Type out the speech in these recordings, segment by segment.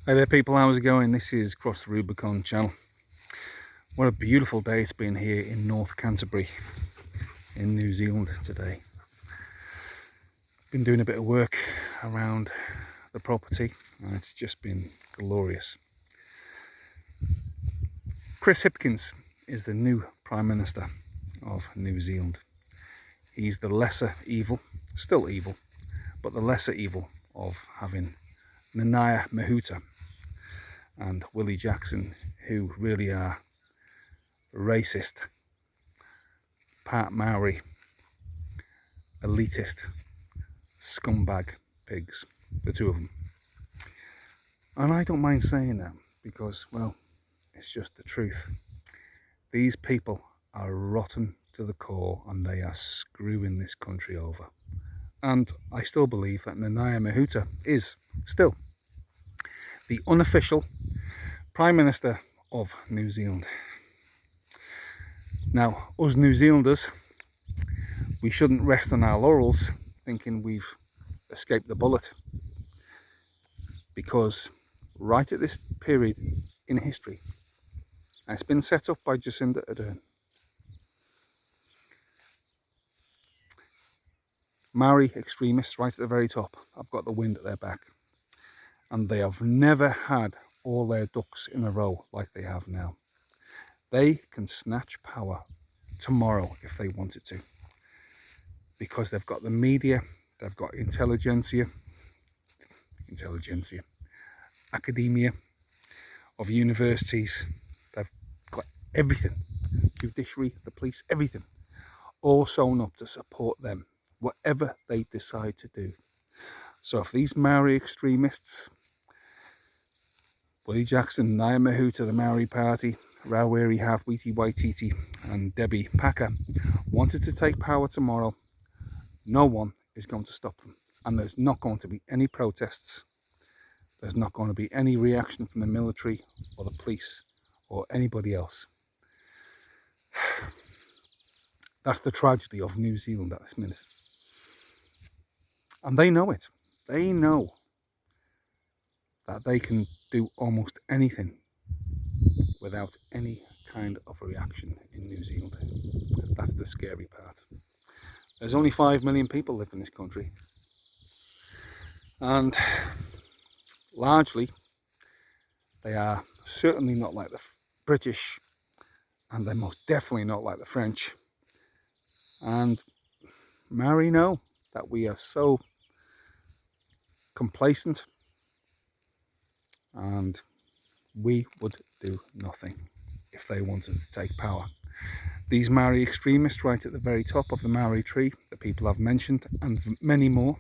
Hey there people, how's it going? This is Cross the Rubicon channel. What a beautiful day it's been here in North Canterbury in New Zealand today. Been doing a bit of work around the property and it's just been glorious. Chris Hipkins is the new Prime Minister of New Zealand. He's the lesser evil, still evil, but the lesser evil of having Nanaia Mahuta and Willie Jackson, who really are racist, part Maori, elitist, scumbag pigs, the two of them. And I don't mind saying that because, well, it's just the truth. These people are rotten to the core and they are screwing this country over. And I still believe that Nanaia Mahuta is still the unofficial Prime Minister of New Zealand. Now, us New Zealanders, we shouldn't rest on our laurels thinking we've escaped the bullet, because right at this period in history, and it's been set up by Jacinda Ardern, Maori extremists right at the very top have got the wind at their back, and they have never had all their ducks in a row like they have now. They can snatch power tomorrow if they wanted to, because they've got the media, they've got intelligentsia, academia of universities, they've got everything, judiciary, the police, everything, all sewn up to support them, whatever they decide to do. So if these Maori extremists, Willie Jackson, Nanaia Mahuta, the Maori Party, Rawiri Half-Wheaty Waititi and Debbie Packer wanted to take power tomorrow, no one is going to stop them. And there's not going to be any protests. There's not going to be any reaction from the military or the police or anybody else. That's the tragedy of New Zealand at this minute. And they know it. They know that they can do almost anything without any kind of a reaction in New Zealand. That's the scary part. There's only 5 million people live in this country, and largely they are certainly not like the British, and they're most definitely not like the French. And Maori know that we are so complacent and we would do nothing if they wanted to take power. These Maori extremists right at the very top of the Maori tree that people have mentioned, and many more,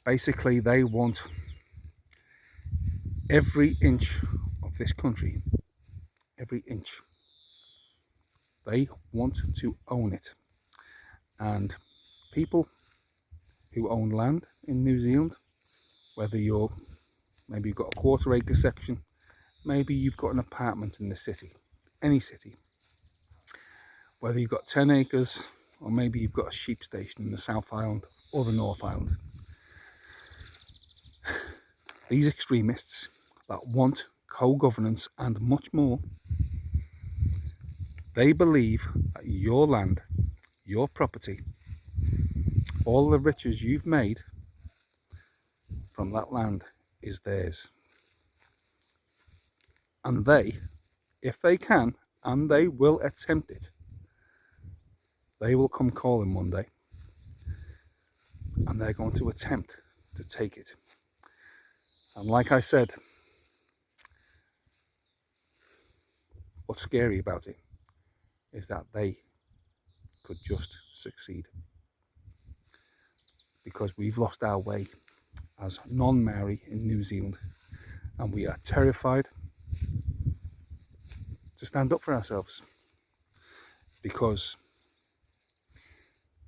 basically they want every inch of this country, every inch. They want to own it. And people who own land in New Zealand, whether maybe you've got a 1/4 acre section, maybe you've got an apartment in the city, any city, whether you've got 10 acres or maybe you've got a sheep station in the South Island or the North Island. These extremists that want co-governance and much more, they believe that your land, your property, all the riches you've made from that land is theirs. And they, if they can, and they will attempt it, they will come calling one day and they're going to attempt to take it. And like I said, what's scary about it is that they could just succeed, because we've lost our way as non-Maori in New Zealand, and we are terrified to stand up for ourselves, because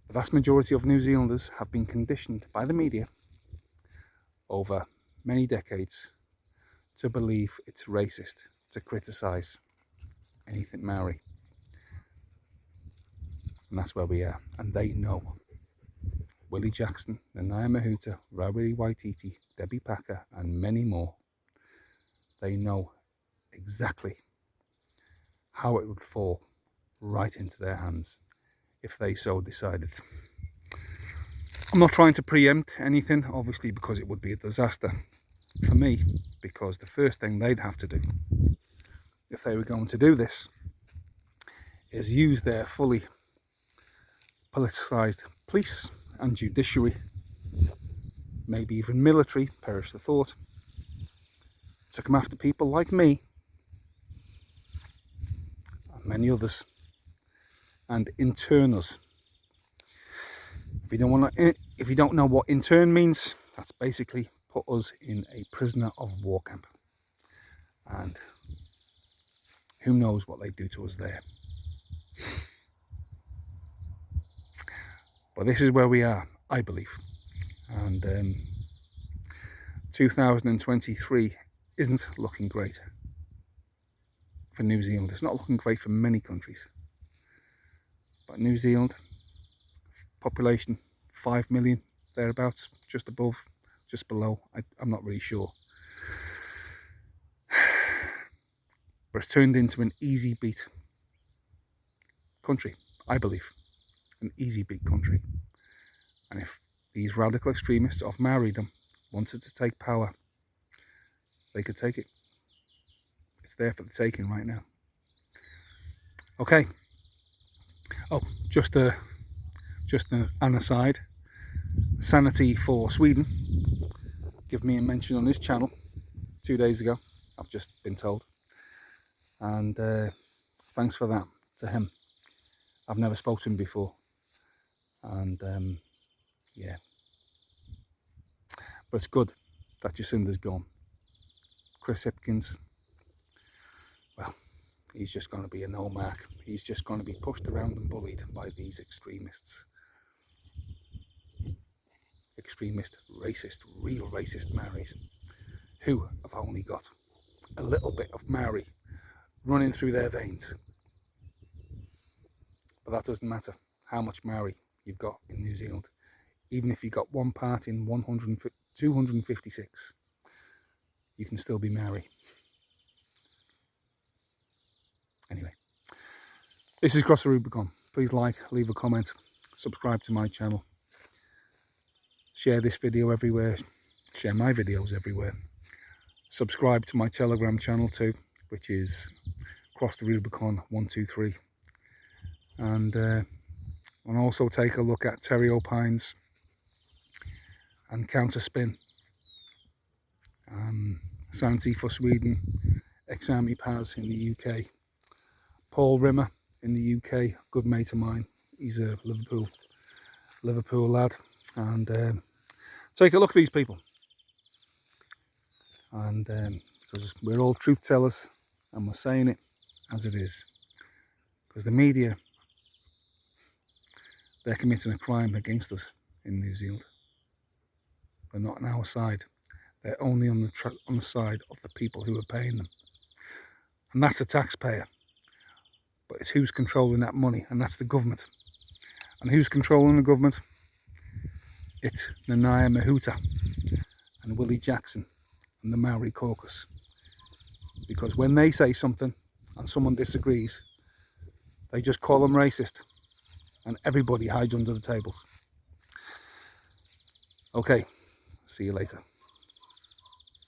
the vast majority of New Zealanders have been conditioned by the media over many decades to believe it's racist to criticise anything Maori. And that's where we are, and they know. Willie Jackson, Nanaia Mahuta, Rawiri Waititi, Debbie Packer, and many more. They know exactly how it would fall right into their hands if they so decided. I'm not trying to preempt anything, obviously, because it would be a disaster for me, because the first thing they'd have to do if they were going to do this is use their fully politicised police and judiciary, maybe even military, perish the thought, to come after people like me and many others and intern us. If you don't know what intern means, that's basically put us in a prisoner of war camp, and who knows what they do to us there. But this is where we are, I believe, and 2023 isn't looking great for New Zealand. It's not looking great for many countries, but New Zealand, population 5 million thereabouts, just above, just below, I'm not really sure, but it's turned into an easy beat country, I believe, an easy beat country. And if these radical extremists of Maoridom wanted to take power, they could take it. It's there for the taking right now. Okay. Oh, just an aside. Sanity for Sweden give me a mention on his channel 2 days ago, I've just been told, and thanks for that to him. I've never spoken to him before, and yeah, but it's good that Jacinda's gone. Chris Hipkins, well, he's just going to be a no mark. He's just going to be pushed around and bullied by these extremists. Extremist, racist, real racist Maoris, who have only got a little bit of Maori running through their veins. But that doesn't matter how much Maori you've got in New Zealand. Even if you've got one part in 256, you can still be Maori. Anyway, this is Cross the Rubicon. Please like, leave a comment, subscribe to my channel. Share this video everywhere, share my videos everywhere. Subscribe to my Telegram channel too, which is Cross the Rubicon 123. And also take a look at Terry O'Pine's and Counterspin. Santi for Sweden, ex-army Paz in the UK. Paul Rimmer in the UK, good mate of mine. He's a Liverpool lad. And take a look at these people, and because we're all truth tellers and we're saying it as it is, because the media, they're committing a crime against us in New Zealand. They're not on our side, they're only on the side of the people who are paying them, and that's the taxpayer. But it's who's controlling that money, and that's the government. And who's controlling the government? It's Nanaia Mahuta and Willie Jackson and the Maori Caucus. Because when they say something and someone disagrees, they just call them racist and everybody hides under the tables. Okay, see you later.